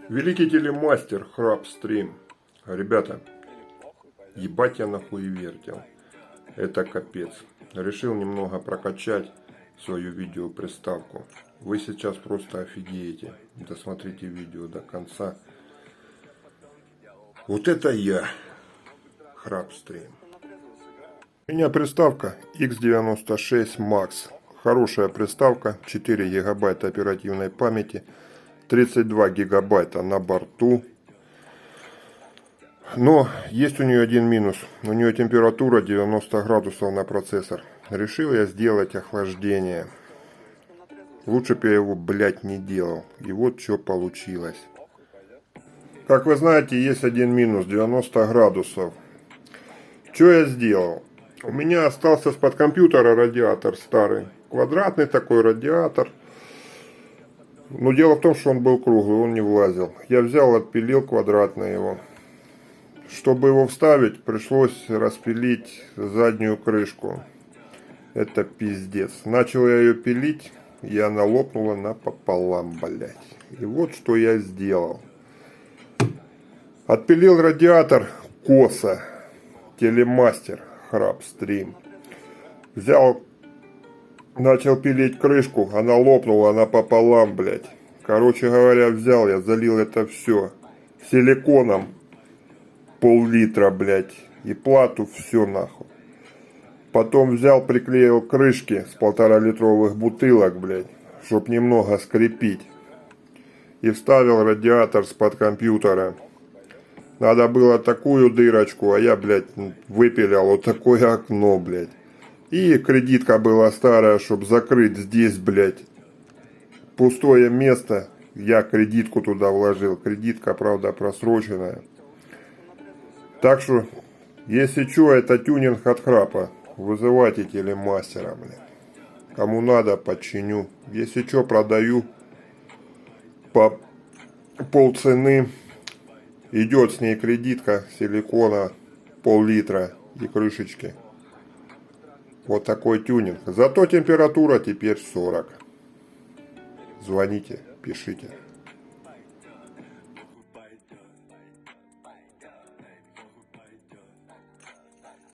Великий телемастер Храпстрим. Ребята, ебать я нахуй вертел. Это капец. Решил немного прокачать свою видеоприставку. Вы сейчас просто офигеете. Досмотрите видео до конца. Вот это я. Храпстрим. У меня приставка X96 Max. Хорошая приставка. 4 гигабайта оперативной памяти. 32 гигабайта на борту. Но есть у нее один минус. У нее температура 90 градусов на процессор. Решил я сделать охлаждение. Лучше бы я его, блядь, не делал. И вот что получилось. Как вы знаете, есть один минус. 90 градусов. Что я сделал? У меня остался с-под компьютера радиатор старый. Квадратный такой радиатор. Но дело в том, что он был круглый, он не влазил. Я взял, отпилил квадратно его. Чтобы его вставить, пришлось распилить заднюю крышку. Это пиздец. Начал я ее пилить, и она лопнула напополам, блядь. И вот что я сделал. Отпилил радиатор косо. Телемастер Храпстрим. Взял, начал пилить крышку, она лопнула напополам, блядь. Короче говоря, взял я, залил это все силиконом. Пол-литра, блядь. И плату все нахуй. Потом взял, приклеил крышки с 1,5-литровых бутылок, блядь. Чтоб немного скрепить. И вставил радиатор с-под компьютера. Надо было такую дырочку, а я, блядь, выпилил вот такое окно, блядь. И кредитка была старая, чтобы закрыть здесь, блядь, пустое место. Я кредитку туда вложил. Кредитка, правда, просроченная. Так что, если что, это тюнинг от Храпа. Вызывайте телемастера, блядь. Кому надо, починю. Если что, продаю по полцены. Идет с ней кредитка силикона пол-литра и крышечки. Вот такой тюнинг. Зато температура теперь 40. Звоните, пишите.